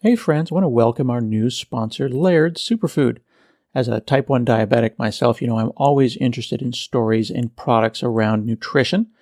Hey friends, I want to welcome our new sponsor, Laird Superfood. As a type 1 diabetic myself, I'm always interested in stories and products around nutrition,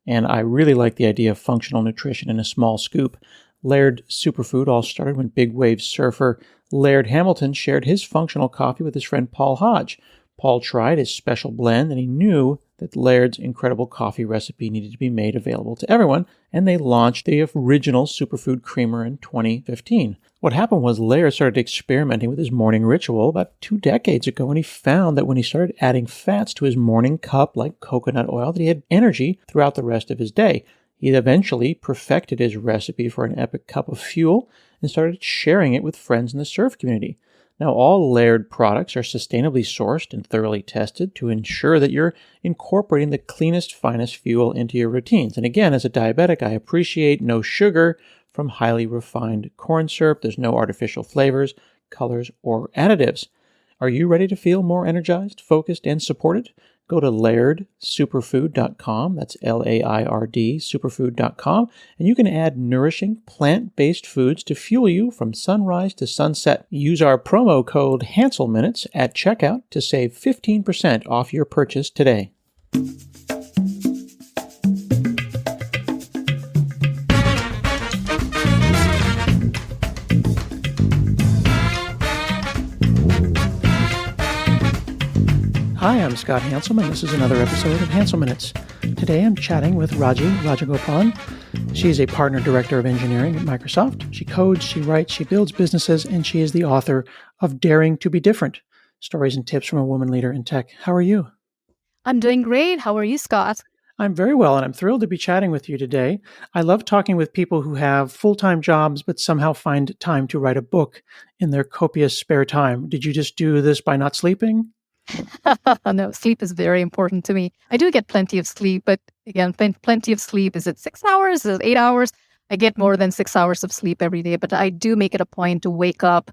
and I really like the idea of functional nutrition in a small scoop. Laird Superfood all started when big wave surfer Laird Hamilton shared his functional coffee with his friend Paul Hodge. Paul tried his special blend, and he knew that Laird's incredible coffee recipe needed to be made available to everyone, and they launched the original superfood creamer in 2015. What happened was Laird started experimenting with his morning ritual about 2 decades ago, and he found that when he started adding fats to his morning cup, like coconut oil, that he had energy throughout the rest of his day. He eventually perfected his recipe for an epic cup of fuel and started sharing it with friends in the surf community. Now, all Laird products are sustainably sourced and thoroughly tested to ensure that you're incorporating the cleanest, finest fuel into your routines. And again, as a diabetic, I appreciate no sugar from highly refined corn syrup. There's no artificial flavors, colors, or additives. Are you ready to feel more energized, focused, and supported? Go to lairdsuperfood.com, that's L-A-I-R-D, superfood.com, and you can add nourishing, plant-based foods to fuel you from sunrise to sunset. Use our promo code HANSELMinutes at checkout to save 15% off your purchase today. Hi, I'm Scott Hanselman, and this is another episode of Hansel Minutes. Today I'm chatting with Raji Rajagopalan. She's a partner director of engineering at Microsoft. She codes, she writes, she builds businesses, and she is the author of Daring to be Different, Stories and Tips from a Woman Leader in Tech. How are you? I'm doing great. How are you, Scott? I'm very well, and I'm thrilled to be chatting with you today. I love talking with people who have full-time jobs but somehow find time to write a book in their copious spare time. Did you just do this by not sleeping? No, sleep is very important to me. I do get plenty of sleep, but again, plenty of sleep. Is it 6 hours? Is it 8 hours? I get more than 6 hours of sleep every day, but I do make it a point to wake up,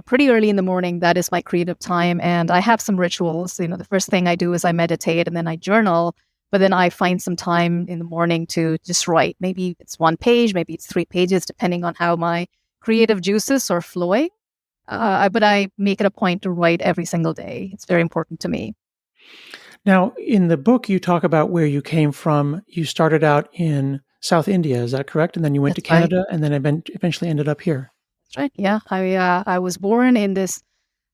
pretty early in the morning. That is my creative time. And I have some rituals. The first thing I do is I meditate and then I journal, but then I find some time in the morning to just write. Maybe it's 1 page, maybe it's 3 pages, depending on how my creative juices are flowing. But I make it a point to write every single day. It's very important to me. Now, in the book, you talk about where you came from. You started out in South India, is that correct? And then you went to Canada and then eventually ended up here. That's right. Yeah. I was born in this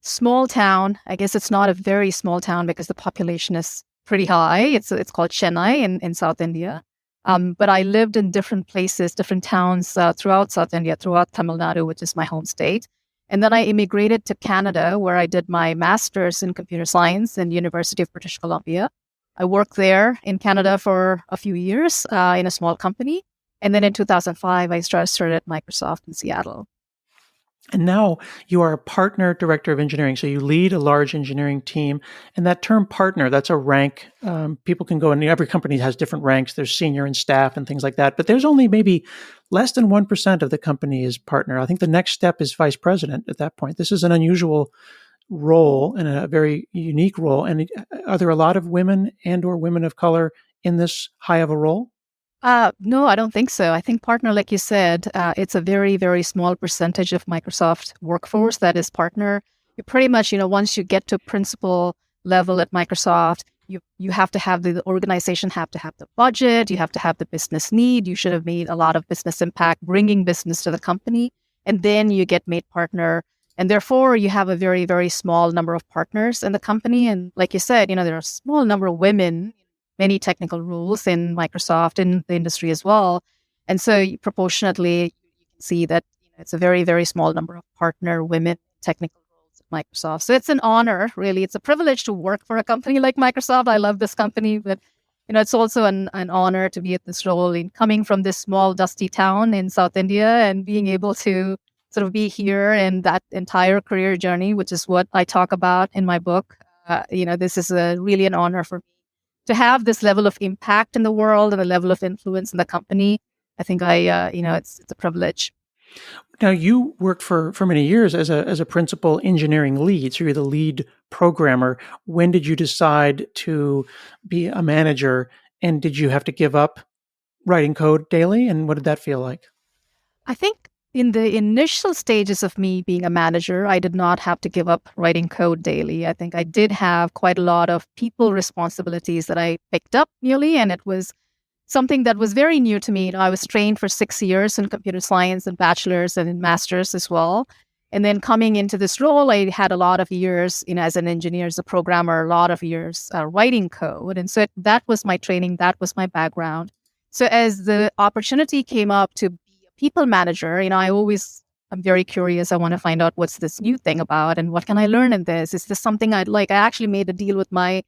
small town. I guess it's not a very small town because the population is pretty high. It's called Chennai in South India. But I lived in different places, different towns throughout South India, throughout Tamil Nadu, which is my home state. And then I immigrated to Canada, where I did my master's in computer science in University of British Columbia. I worked there in Canada for a few years in a small company. And then in 2005, I started at Microsoft in Seattle. And now you are a partner director of engineering. So you lead a large engineering team. And that term partner, that's a rank. People can go, and every company has different ranks. There's senior and staff and things like that. But there's only maybe less than 1% of the company is partner. I think the next step is vice president at that point. This is an unusual role and a very unique role. And are there a lot of women and or women of color in this high of a role? No, I don't think so. I think partner, like you said, it's a very, very small percentage of Microsoft workforce that is partner. You pretty much, once you get to principal level at Microsoft, you have to have the organization have to have the budget. You have to have the business need. You should have made a lot of business impact, bringing business to the company, and then you get made partner. And therefore, you have a very, very small number of partners in the company. And like you said, there are a small number of women, many technical roles in Microsoft, in the industry as well. And so proportionately, you can see that it's a very, very small number of partner women technical roles at Microsoft. So it's an honor, really. It's a privilege to work for a company like Microsoft. I love this company, but it's also an honor to be at this role in coming from this small, dusty town in South India and being able to sort of be here in that entire career journey, which is what I talk about in my book. This is really an honor for me to have this level of impact in the world and the level of influence in the company. I think it's a privilege. Now, you worked for many years as a principal engineering lead, so you're the lead programmer. When did you decide to be a manager, and did you have to give up writing code daily, and what did that feel like? I think, in the initial stages of me being a manager, I did not have to give up writing code daily. I think I did have quite a lot of people responsibilities that I picked up newly, and it was something that was very new to me. I was trained for 6 years in computer science and bachelor's and in master's as well. And then coming into this role, I had a lot of years, as an engineer, as a programmer, a lot of years writing code. And so that was my training. That was my background. So as the opportunity came up to be a people manager, I'm very curious. I want to find out what's this new thing about and what can I learn in this? Is this something I'd like? I actually made a deal with my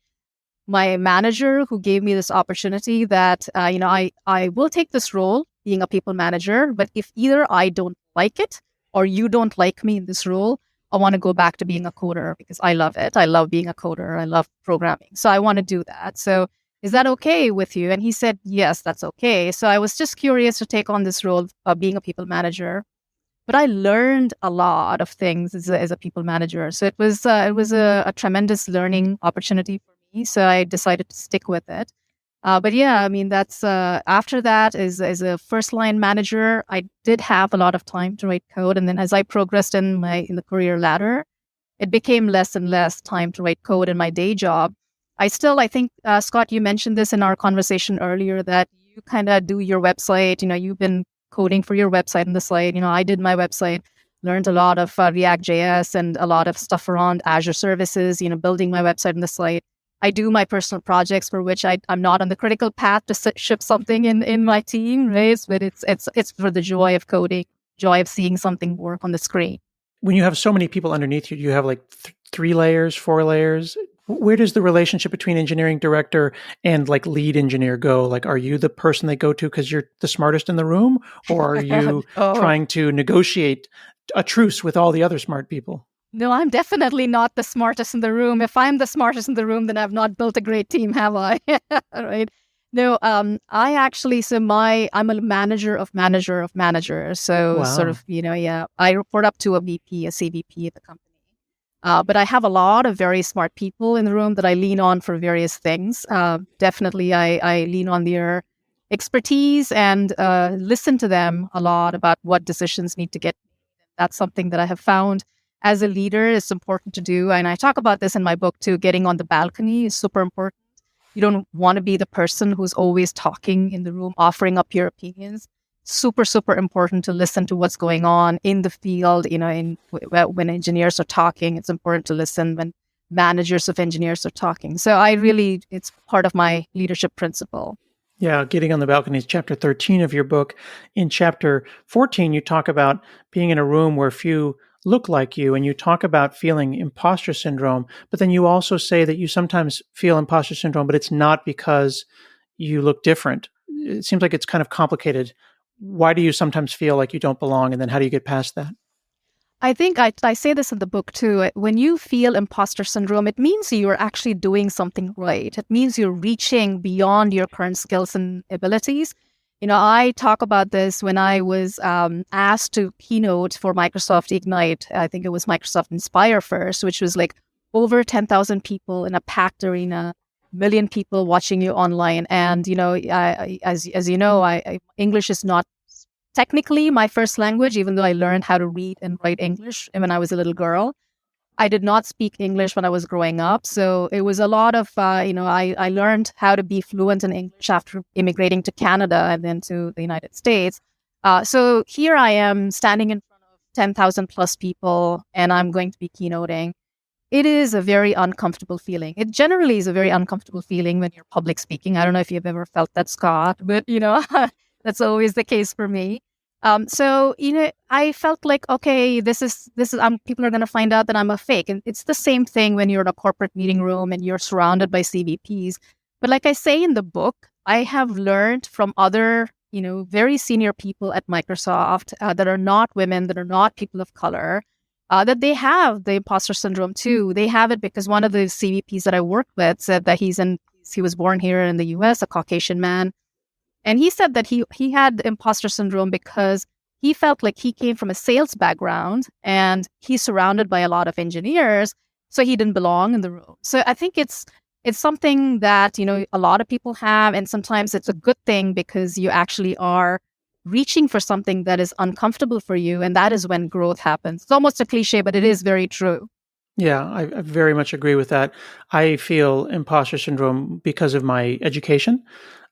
manager who gave me this opportunity that, I will take this role being a people manager, but if either I don't like it or you don't like me in this role, I want to go back to being a coder because I love it. I love being a coder. I love programming. So I want to do that. So is that okay with you? And he said, yes, that's okay. So I was just curious to take on this role of being a people manager. But I learned a lot of things as a people manager. So it was a tremendous learning opportunity for me. So I decided to stick with it. But yeah, I mean, that's after that, as a first line manager, I did have a lot of time to write code. And then as I progressed in the career ladder, it became less and less time to write code in my day job. I think, Scott, you mentioned this in our conversation earlier that you kind of do your website. You've been coding for your website and the site. I did my website, learned a lot of React.js and a lot of stuff around Azure services, building my website and the site. I do my personal projects for which I'm not on the critical path to ship something in my team, right? But it's for the joy of coding, joy of seeing something work on the screen. When you have so many people underneath you, do you have like 3 layers, 4 layers? Where does the relationship between engineering director and like lead engineer go? Like, are you the person they go to because you're the smartest in the room, or are you trying to negotiate a truce with all the other smart people? No, I'm definitely not the smartest in the room. If I'm the smartest in the room, then I've not built a great team, have I? Right? No, I'm a manager of managers. So Wow. sort of, I report up to a VP, a CVP at the company. But I have a lot of very smart people in the room that I lean on for various things. Definitely, I lean on their expertise and listen to them a lot about what decisions need to get made. That's something that I have found as a leader is important to do. And I talk about this in my book too. Getting on the balcony is super important. You don't want to be the person who's always talking in the room, offering up your opinions. Super, super important to listen to what's going on in the field. When engineers are talking, it's important to listen when managers of engineers are talking. So it's part of my leadership principle. Yeah, Getting on the Balcony is chapter 13 of your book. In chapter 14, you talk about being in a room where few look like you, and you talk about feeling imposter syndrome, but then you also say that you sometimes feel imposter syndrome, but it's not because you look different. It seems like it's kind of complicated. Why do you sometimes feel like you don't belong, and then how do you get past that? I think I say this in the book too. When you feel imposter syndrome, it means you're actually doing something right. It means you're reaching beyond your current skills and abilities. I talk about this when I was asked to keynote for Microsoft Ignite. I think it was Microsoft Inspire first, which was like over 10,000 people in a packed arena, million people watching you online. And, as you know, English is not technically my first language, even though I learned how to read and write English when I was a little girl. I did not speak English when I was growing up. So it was a lot of, I learned how to be fluent in English after immigrating to Canada and then to the United States. So here I am standing in front of 10,000 plus people, and I'm going to be keynoting. It is a very uncomfortable feeling. It generally is a very uncomfortable feeling when you're public speaking. I don't know if you've ever felt that, Scott, but, that's always the case for me. So I felt like, okay, this is people are going to find out that I'm a fake. And it's the same thing when you're in a corporate meeting room and you're surrounded by CVPs. But like I say in the book, I have learned from other, very senior people at Microsoft that are not women, that are not people of color, that they have the imposter syndrome too. They have it because one of the CVPs that I worked with said that he was born here in the US, a Caucasian man. And he said that he had imposter syndrome because he felt like he came from a sales background and he's surrounded by a lot of engineers, so he didn't belong in the room. So I think it's something that, a lot of people have, and sometimes it's a good thing because you actually are reaching for something that is uncomfortable for you. And that is when growth happens. It's almost a cliche, but it is very true. Yeah, I very much agree with that. I feel imposter syndrome because of my education.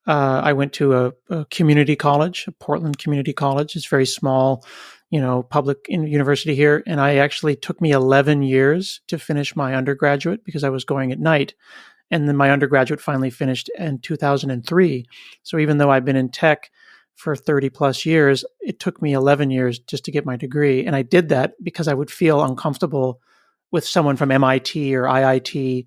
I went to a community college, a Portland community college. It's very small, public university here. And I actually took me 11 years to finish my undergraduate because I was going at night. And then my undergraduate finally finished in 2003. So even though I've been in tech for 30 plus years, it took me 11 years just to get my degree. And I did that because I would feel uncomfortable with someone from MIT or IIT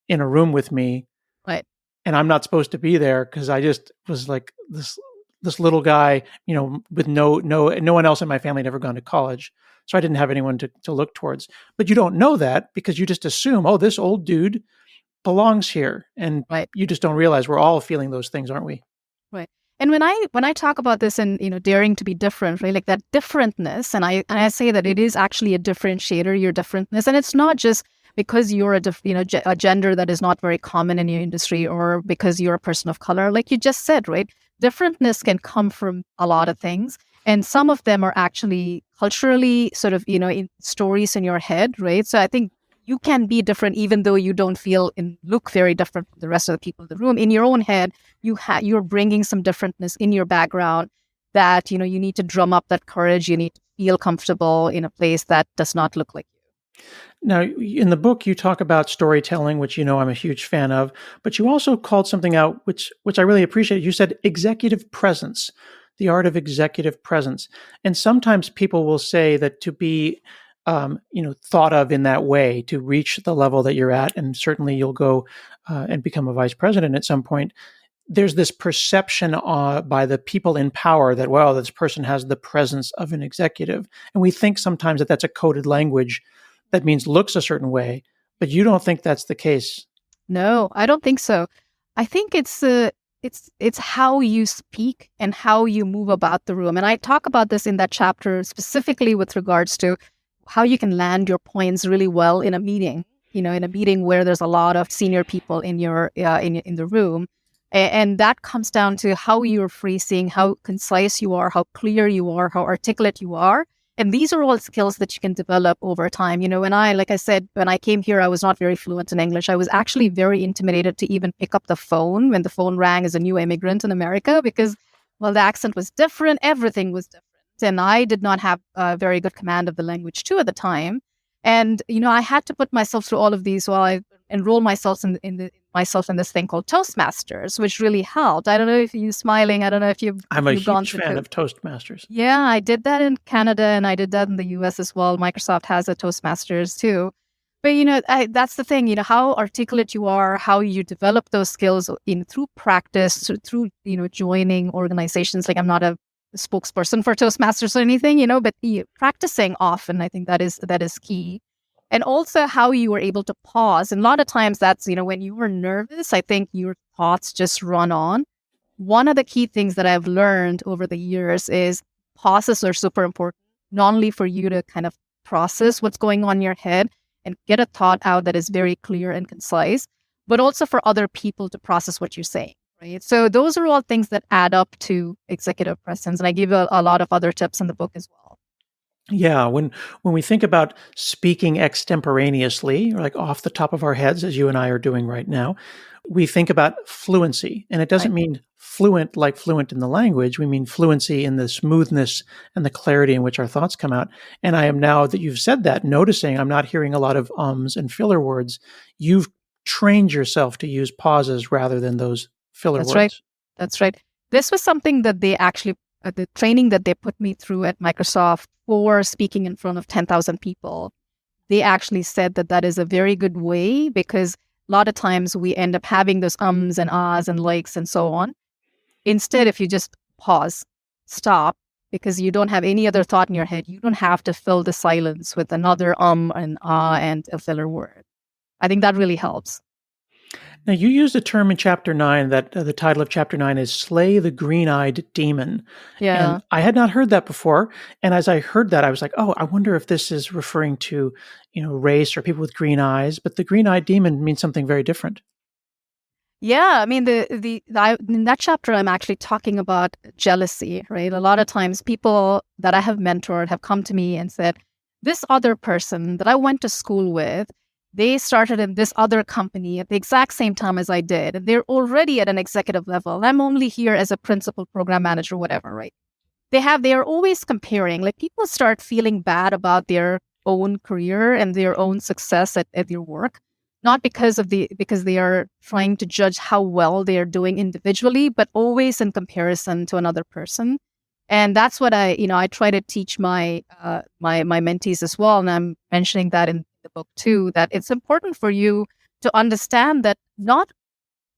in a room with me, Right. and I'm not supposed to be there because I just was like this little guy, with no one else in my family had ever gone to college. So I didn't have anyone to look towards. But you don't know that because you just assume, oh, this old dude belongs here. And Right. you just don't realize we're all feeling those things, aren't we? Right. And when I talk about this and daring to be different, right, like that differentness, and I say that it is actually a differentiator, your differentness, and it's not just because you're a gender that is not very common in your industry, or because you're a person of color, like you just said, right? Differentness can come from a lot of things, and some of them are actually culturally sort of in stories in your head, right? So I think you can be different even though you don't feel and look very different from the rest of the people in the room. In your own head, you're bringing some differentness in your background that you need to drum up that courage. You need to feel comfortable in a place that does not look like you. Now, in the book, you talk about storytelling, which I'm a huge fan of, but you also called something out, which I really appreciate. You said executive presence, the art of executive presence, and sometimes people will say that to be, thought of in that way, to reach the level that you're at, and certainly you'll go and become a vice president at some point. There's this perception by the people in power that, well, this person has the presence of an executive. And we think sometimes that that's a coded language that means looks a certain way, but you don't think that's the case. No, I don't think so. I think it's how you speak and how you move about the room. And I talk about this in that chapter specifically with regards to how you can land your points really well in a meeting. In a meeting where there's a lot of senior people in your in the room, and that comes down to how you're phrasing, how concise you are, how clear you are, how articulate you are. And these are all skills that you can develop over time. Like I said, when I came here, I was not very fluent in English. I was actually very intimidated to even pick up the phone when the phone rang as a new immigrant in America because, well, the accent was different. Everything was different. And I did not have a very good command of the language too at the time. And, I had to put myself through all of these while I enroll myself in this thing called Toastmasters, which really helped. I don't know if you're smiling. I don't know if I'm a you've gone huge through fan it. of Toastmasters. Yeah, I did that in Canada and I did that in the US as well. Microsoft has a Toastmasters too. But that's the thing. How articulate you are, how you develop those skills through practice, through joining organizations. Like I'm not a spokesperson for Toastmasters or anything, but practicing often. I think that is key. And also how you were able to pause. And a lot of times that's when you were nervous, I think your thoughts just run on. One of the key things that I've learned over the years is pauses are super important, not only for you to kind of process what's going on in your head and get a thought out that is very clear and concise, but also for other people to process what you're saying, right? So those are all things that add up to executive presence. And I give a lot of other tips in the book as well. Yeah, when we think about speaking extemporaneously, or like off the top of our heads, as you and I are doing right now, we think about fluency. And it doesn't Right. mean fluent like fluent in the language. We mean fluency in the smoothness and the clarity in which our thoughts come out. And I am, now that you've said that, noticing I'm not hearing a lot of ums and filler words. You've trained yourself to use pauses rather than those filler That's right. words. That's right. This was something that they actually, the training that they put me through at Microsoft for speaking in front of 10,000 people, they actually said that that is a very good way because a lot of times we end up having those ums and ahs and likes and so on. Instead, if you just pause, stop, because you don't have any other thought in your head, you don't have to fill the silence with another and ah and a filler word. I think that really helps. Now, you used a term in chapter 9 that the title of chapter 9 is Slay the Green-Eyed Demon. And Yeah. I had not heard that before. And as I heard that, I was like, oh, I wonder if this is referring to, race or people with green eyes. But the green-eyed demon means something very different. Yeah, I mean, in that chapter, I'm actually talking about jealousy, right? A lot of times, people that I have mentored have come to me and said, "This other person that I went to school with, they started in this other company at the exact same time as I did, and they're already at an executive level. And I'm only here as a principal program manager, whatever, right?" They are always comparing. Like, people start feeling bad about their own career and their own success at their work, not because they are trying to judge how well they are doing individually, but always in comparison to another person. And that's what I try to teach my mentees as well. And I'm mentioning that in the book too, that it's important for you to understand that not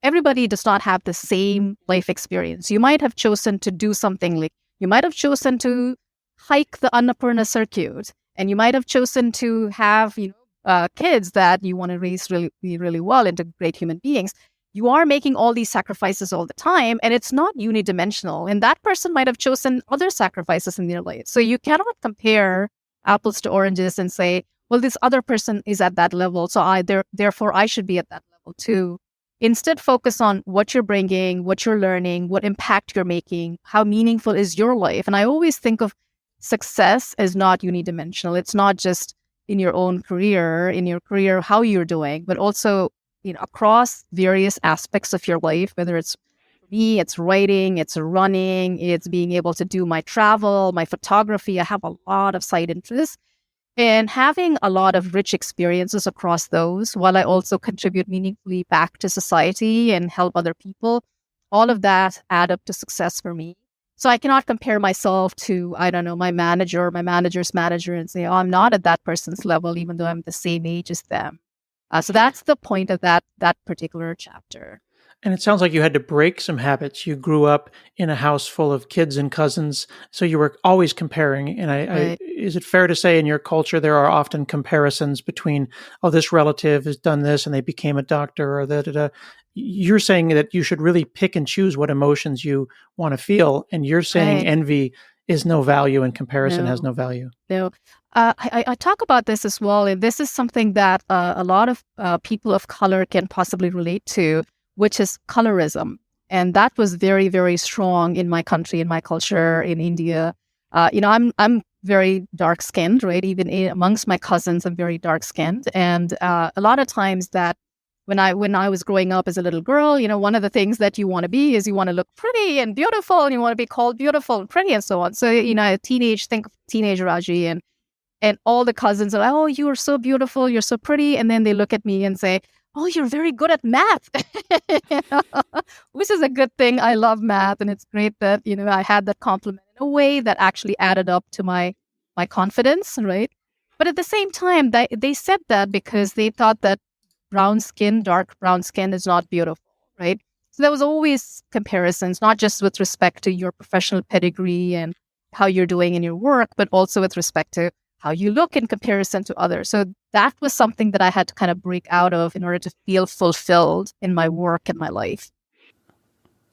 everybody does not have the same life experience. You might have chosen to do something, like you might have chosen to hike the Annapurna circuit, and you might have chosen to have kids that you want to raise really well into great human beings. You are making all these sacrifices all the time, and it's not unidimensional. And that person might have chosen other sacrifices in their life. So you cannot compare apples to oranges and say, well, this other person is at that level, so therefore I should be at that level too. Instead, focus on what you're bringing, what you're learning, what impact you're making, how meaningful is your life. And I always think of success as not unidimensional. It's not just in your own career, how you're doing, but also across various aspects of your life, whether it's me, it's writing, it's running, it's being able to do my travel, my photography. I have a lot of side interests. And having a lot of rich experiences across those, while I also contribute meaningfully back to society and help other people, all of that add up to success for me. So I cannot compare myself to, I don't know, my manager or my manager's manager and say, oh, I'm not at that person's level, even though I'm the same age as them. So that's the point of that particular chapter. And it sounds like you had to break some habits. You grew up in a house full of kids and cousins, so you were always comparing. And Right. is it fair to say in your culture there are often comparisons between, oh, this relative has done this and they became a doctor, or that? You're saying that you should really pick and choose what emotions you want to feel, and you're saying Right. envy is no value and comparison has No. no value. No. I talk about this as well, and this is something that a lot of people of color can possibly relate to, which is colorism. And that was very, very strong in my country, in my culture, in India. I'm very dark skinned, right? Even amongst my cousins, I'm very dark skinned, and a lot of times that when I was growing up as a little girl, one of the things that you want to be is you want to look pretty and beautiful, and you want to be called beautiful and pretty and so on. So think of teenage Raji, and all the cousins are like, oh, you are so beautiful, you're so pretty, and then they look at me and say, oh, you're very good at math, You know, which is a good thing. I love math, and it's great that I had that compliment in a way that actually added up to my confidence, right? But at the same time, they said that because they thought that dark brown skin is not beautiful, right? So there was always comparisons, not just with respect to your professional pedigree and how you're doing in your work, but also with respect to how you look in comparison to others. So that was something that I had to kind of break out of in order to feel fulfilled in my work and my life.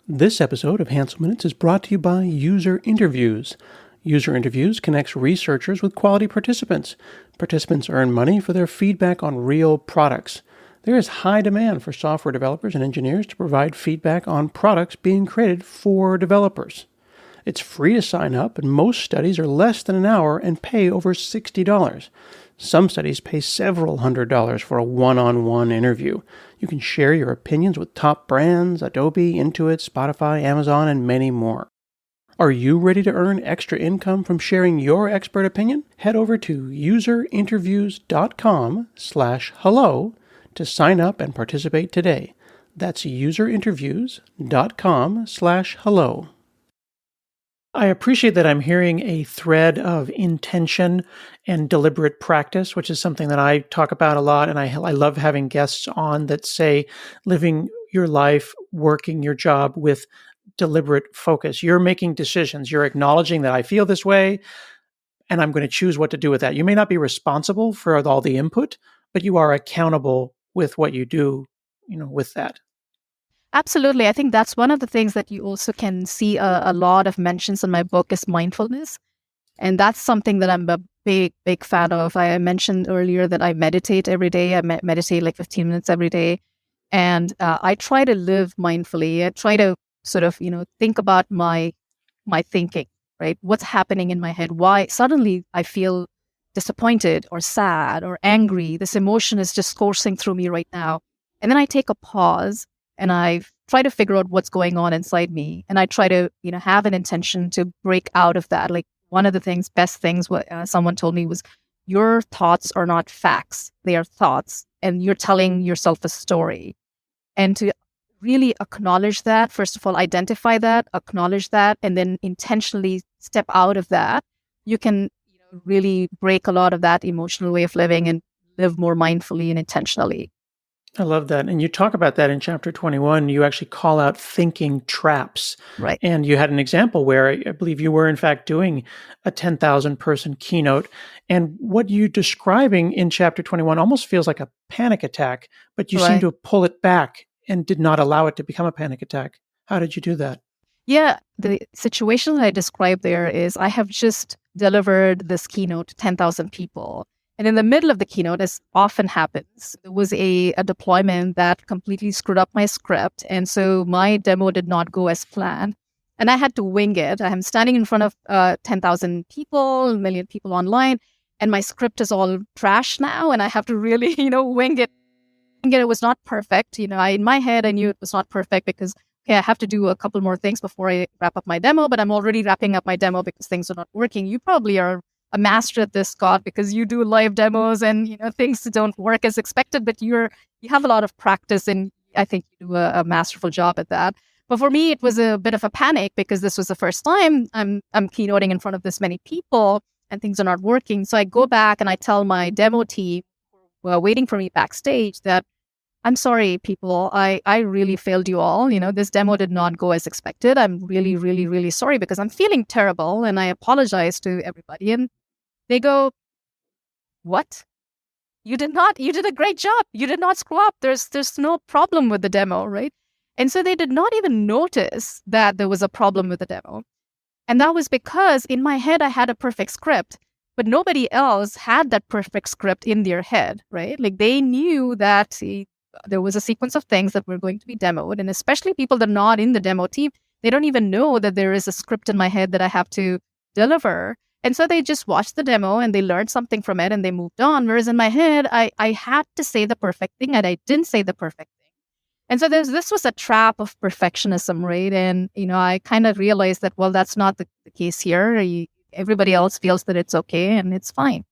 This episode of Hansel Minutes is brought to you by User Interviews. User Interviews connects researchers with quality participants. Participants earn money for their feedback on real products. There is high demand for software developers and engineers to provide feedback on products being created for developers. It's free to sign up, and most studies are less than an hour and pay over $60. Some studies pay several $100s for a one-on-one interview. You can share your opinions with top brands, Adobe, Intuit, Spotify, Amazon, and many more. Are you ready to earn extra income from sharing your expert opinion? Head over to userinterviews.com/hello to sign up and participate today. That's userinterviews.com/hello. I appreciate that I'm hearing a thread of intention and deliberate practice, which is something that I talk about a lot. And I love having guests on that say living your life, working your job with deliberate focus. You're making decisions. You're acknowledging that I feel this way, and I'm going to choose what to do with that. You may not be responsible for all the input, but you are accountable with what you do, with that. Absolutely. I think that's one of the things that you also can see a lot of mentions in my book is mindfulness. And that's something that I'm a big, big fan of. I mentioned earlier that I meditate every day. I meditate like 15 minutes every day. And I try to live mindfully. I try to sort of, think about my thinking, right? What's happening in my head? Why suddenly I feel disappointed or sad or angry? This emotion is just coursing through me right now. And then I take a pause and I try to figure out what's going on inside me. And I try to, have an intention to break out of that. Like one of the best things what someone told me was, your thoughts are not facts. They are thoughts. And you're telling yourself a story. And to really acknowledge that, first of all, identify that, acknowledge that, and then intentionally step out of that, you can really break a lot of that emotional way of living and live more mindfully and intentionally. I love that. And you talk about that in chapter 21. You actually call out thinking traps. Right. And you had an example where I believe you were, in fact, doing a 10,000 person keynote. And what you're describing in chapter 21 almost feels like a panic attack, but you seem to pull it back and did not allow it to become a panic attack. How did you do that? Yeah, the situation that I described there is I have just delivered this keynote to 10,000 people. And in the middle of the keynote, as often happens, there was a deployment that completely screwed up my script. And so my demo did not go as planned. And I had to wing it. I'm standing in front of 10,000 people, a million people online, and my script is all trash now. And I have to really, wing it. It was not perfect. In my head, I knew it was not perfect because I have to do a couple more things before I wrap up my demo, but I'm already wrapping up my demo because things are not working. You probably are a master at this, Scott, because you do live demos and things don't work as expected, but you have a lot of practice and I think you do a masterful job at that. But for me, it was a bit of a panic because this was the first time I'm keynoting in front of this many people and things are not working. So I go back and I tell my demo team who are waiting for me backstage that I'm sorry, people. I really failed you all. This demo did not go as expected. I'm really, really, really sorry because I'm feeling terrible and I apologize to everybody. And they go, what? You did a great job. You did not screw up. There's no problem with the demo, right? And so they did not even notice that there was a problem with the demo. And that was because in my head, I had a perfect script, but nobody else had that perfect script in their head, right? Like they knew that there was a sequence of things that were going to be demoed. And especially people that are not in the demo team, they don't even know that there is a script in my head that I have to deliver. And so they just watched the demo and they learned something from it and they moved on. Whereas in my head, I had to say the perfect thing and I didn't say the perfect thing. And so this was a trap of perfectionism, right? And, I kind of realized that, well, that's not the case here. Everybody else feels that it's okay and it's fine.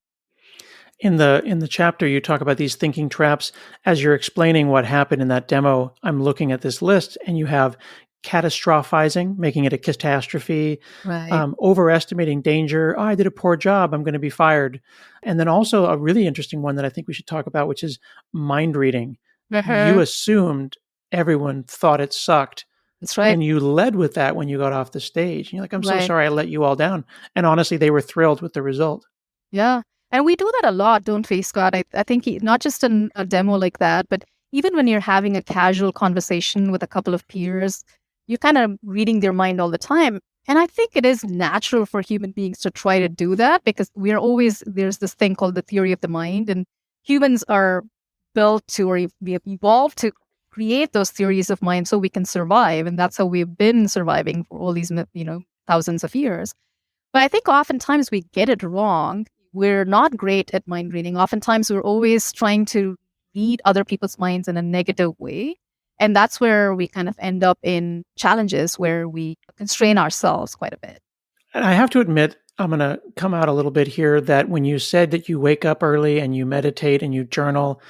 In the chapter, you talk about these thinking traps. As you're explaining what happened in that demo, I'm looking at this list and you have catastrophizing, making it a catastrophe, right. Overestimating danger. Oh, I did a poor job. I'm going to be fired. And then also a really interesting one that I think we should talk about, which is mind reading. You assumed everyone thought it sucked. That's right. And you led with that when you got off the stage. And you're like, I'm so sorry I let you all down. And honestly, they were thrilled with the result. Yeah. And we do that a lot, don't we, Scott? I think not just in a demo like that, but even when you're having a casual conversation with a couple of peers, you're kind of reading their mind all the time. And I think it is natural for human beings to try to do that because there's this thing called the theory of the mind. And humans are built to, or we have evolved to create those theories of mind so we can survive. And that's how we've been surviving for all these, thousands of years. But I think oftentimes we get it wrong. We're not great at mind reading. Oftentimes we're always trying to read other people's minds in a negative way. And that's where we kind of end up in challenges where we constrain ourselves quite a bit. And I have to admit, I'm going to come out a little bit here that when you said that you wake up early and you meditate and you journal,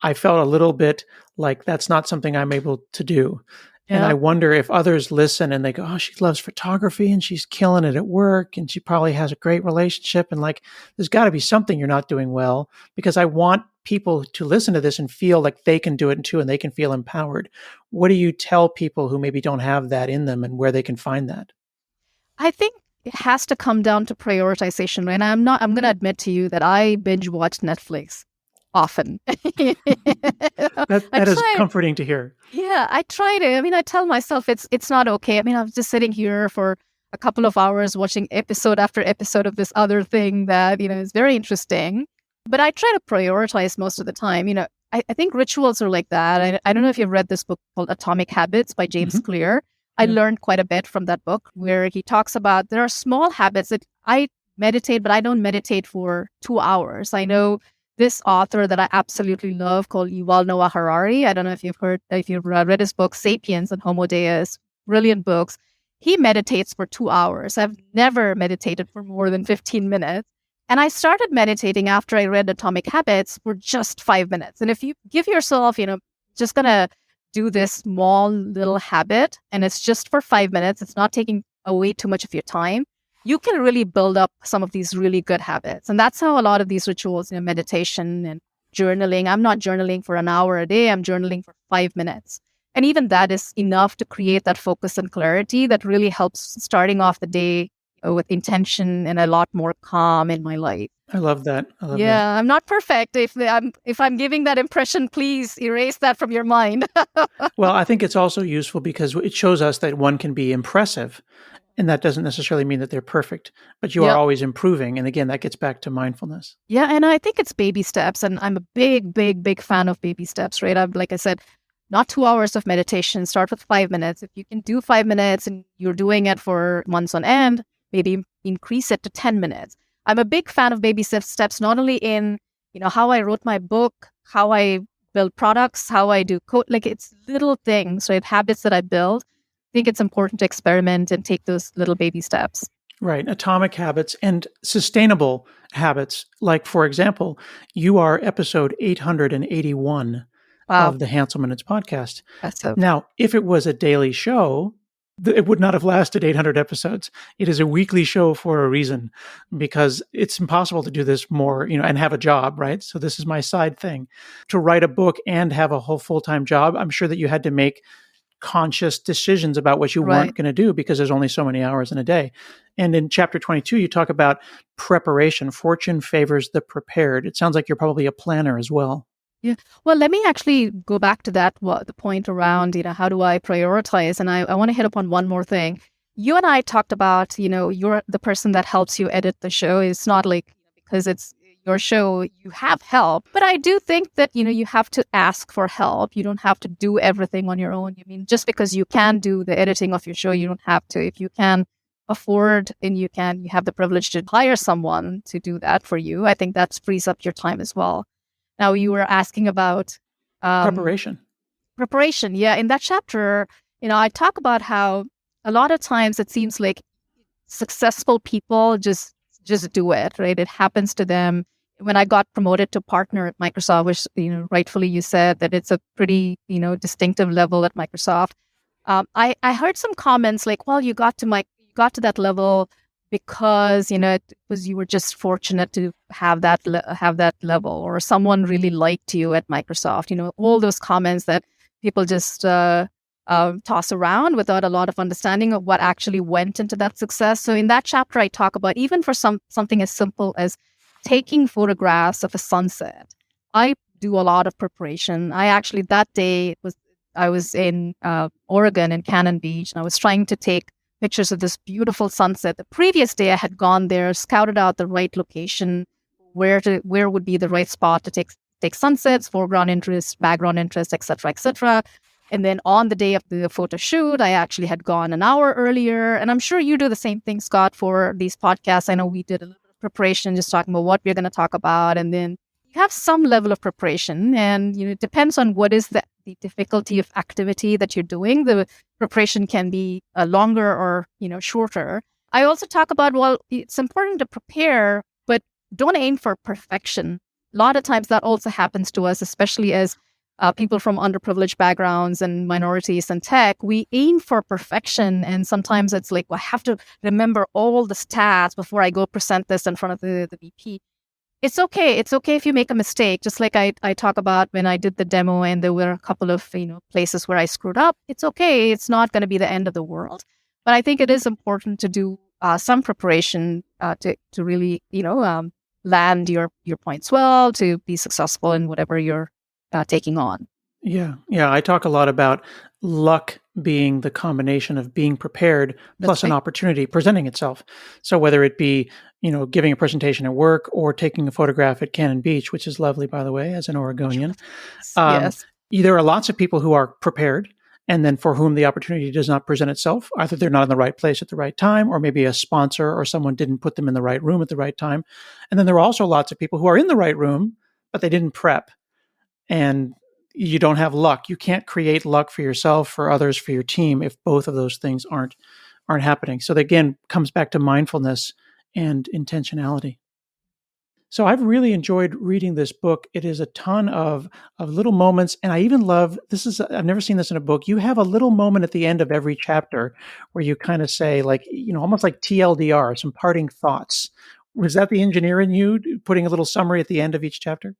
I felt a little bit like that's not something I'm able to do. Yeah. And I wonder if others listen and they go, oh, she loves photography and she's killing it at work and she probably has a great relationship. And like, there's got to be something you're not doing well, because I want people to listen to this and feel like they can do it too and they can feel empowered. What do you tell people who maybe don't have that in them and where they can find that? I think it has to come down to prioritization. And I'm going to admit to you that I binge watch Netflix often. that is comforting to hear. Yeah, I try to. I tell myself it's not okay. I'm just sitting here for a couple of hours watching episode after episode of this other thing that, is very interesting. But I try to prioritize most of the time. I think rituals are like that. I don't know if you've read this book called Atomic Habits by James Mhm. Clear. I Yeah. learned quite a bit from that book where he talks about there are small habits that I meditate, but I don't meditate for 2 hours. I know this author that I absolutely love called Yuval Noah Harari. I don't know if you've read his book, Sapiens and Homo Deus, brilliant books. He meditates for 2 hours. I've never meditated for more than 15 minutes. And I started meditating after I read Atomic Habits for just 5 minutes. And if you give yourself, just going to do this small little habit and it's just for 5 minutes, it's not taking away too much of your time, you can really build up some of these really good habits. And that's how a lot of these rituals, meditation and journaling, I'm not journaling for an hour a day, I'm journaling for 5 minutes. And even that is enough to create that focus and clarity that really helps starting off the day with intention and a lot more calm in my life. I love that. I love that. Yeah, I'm not perfect. If I'm giving that impression, please erase that from your mind. Well, I think it's also useful because it shows us that one can be impressive, and that doesn't necessarily mean that they're perfect, but you are Yep. always improving. And again, that gets back to mindfulness. Yeah, and I think it's baby steps, and I'm a big, big, big fan of baby steps, right? Like I said, not 2 hours of meditation. Start with 5 minutes. If you can do 5 minutes and you're doing it for months on end, maybe increase it to 10 minutes. I'm a big fan of baby steps, not only in, how I wrote my book, how I build products, how I do code, like it's little things, right? Habits that I build. I think it's important to experiment and take those little baby steps. Right. Atomic habits and sustainable habits. Like, for example, you are episode 881 Wow. of the Hansel Minutes podcast. Impressive. Now, if it was a daily show, it would not have lasted 800 episodes. It is a weekly show for a reason, because it's impossible to do this more, and have a job, right? So this is my side thing. To write a book and have a whole full-time job, I'm sure that you had to make conscious decisions about what you weren't going to do because there's only so many hours in a day. And in chapter 22, you talk about preparation. Fortune favors the prepared. It sounds like you're probably a planner as well. Yeah. Well, let me actually go back to that, the point around, how do I prioritize? And I want to hit upon one more thing. You and I talked about, you're the person that helps you edit the show. It's not like because it's your show, you have help. But I do think that, you have to ask for help. You don't have to do everything on your own. I mean, just because you can do the editing of your show, you don't have to. If you can afford and you have the privilege to hire someone to do that for you, I think that frees up your time as well. Now, you were asking about Preparation. Preparation. Yeah. In that chapter, I talk about how a lot of times it seems like successful people just do it, right? It happens to them. When I got promoted to partner at Microsoft, which, rightfully you said that it's a pretty, distinctive level at Microsoft. I heard some comments like, well, you got to that level because you were just fortunate to have that level, or someone really liked you at Microsoft. All those comments that people just toss around without a lot of understanding of what actually went into that success. So in that chapter, I talk about even for something as simple as taking photographs of a sunset. I do a lot of preparation. I actually that day I was in Oregon in Cannon Beach, and I was trying to take pictures of this beautiful sunset. The previous day I had gone there, scouted out the right location, where would be the right spot to take sunsets, foreground interest, background interest, etc., etc. And then on the day of the photo shoot, I actually had gone an hour earlier. And I'm sure you do the same thing, Scott, for these podcasts. I know we did a little bit of preparation, just talking about what we're going to talk about. And then you have some level of preparation, and it depends on what is the difficulty of activity that you're doing. The preparation can be longer or shorter. I also talk about, well, it's important to prepare, but don't aim for perfection. A lot of times that also happens to us, especially as people from underprivileged backgrounds and minorities in tech. We aim for perfection, and sometimes it's like, well, I have to remember all the stats before I go present this in front of the VP. It's okay. It's okay if you make a mistake. Just like I talk about when I did the demo and there were a couple of places where I screwed up. It's okay. It's not going to be the end of the world. But I think it is important to do some preparation to really land your points well, to be successful in whatever you're taking on. Yeah. I talk a lot about luck being the combination of being prepared plus an opportunity presenting itself. So whether it be, giving a presentation at work or taking a photograph at Cannon Beach, which is lovely, by the way, as an Oregonian. Yes. There are lots of people who are prepared and then for whom the opportunity does not present itself. Either they're not in the right place at the right time, or maybe a sponsor or someone didn't put them in the right room at the right time. And then there are also lots of people who are in the right room, but they didn't prep. And you don't have luck. You can't create luck for yourself, for others, for your team if both of those things aren't happening. So that, again, comes back to mindfulness and intentionality. So I've really enjoyed reading this book. It is a ton of little moments. And I even love, I've never seen this in a book. You have a little moment at the end of every chapter where you kind of say, like, almost like TLDR, some parting thoughts. Was that the engineer in you putting a little summary at the end of each chapter?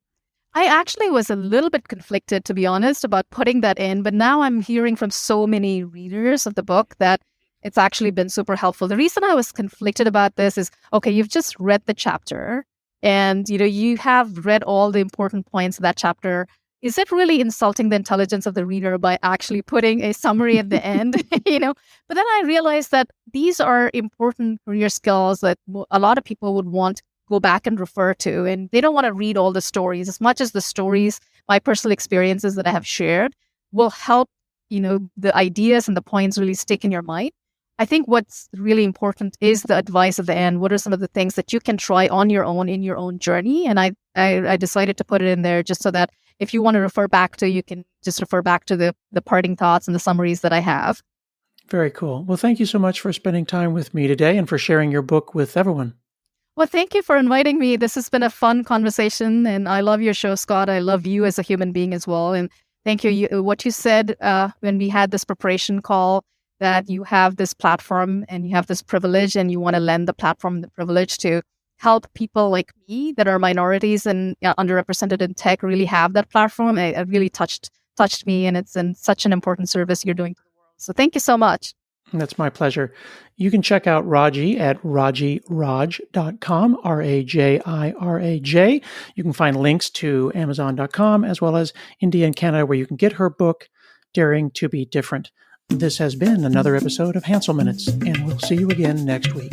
I actually was a little bit conflicted, to be honest, about putting that in. But now I'm hearing from so many readers of the book that it's actually been super helpful. The reason I was conflicted about this is, okay, you've just read the chapter and, you have read all the important points of that chapter. Is it really insulting the intelligence of the reader by actually putting a summary at the end? But then I realized that these are important career skills that a lot of people would want to go back and refer to, and they don't want to read all the stories as much as the stories, my personal experiences that I have shared will help, the ideas and the points really stick in your mind. I think what's really important is the advice at the end. What are some of the things that you can try on your own in your own journey? And I decided to put it in there just so that if you want to refer back to, you can just refer back to the parting thoughts and the summaries that I have. Very cool. Well, thank you so much for spending time with me today and for sharing your book with everyone. Well, thank you for inviting me. This has been a fun conversation, and I love your show, Scott. I love you as a human being as well. And thank you. What you said when we had this preparation call, that you have this platform and you have this privilege and you want to lend the platform, the privilege to help people like me that are minorities and underrepresented in tech really have that platform. It really touched me, and it's such an important service you're doing to the world. So thank you so much. That's my pleasure. You can check out Raji at rajiraj.com, RAJIRAJ. You can find links to Amazon.com as well as India and Canada, where you can get her book, Daring to be Different. This has been another episode of Hansel Minutes, and we'll see you again next week.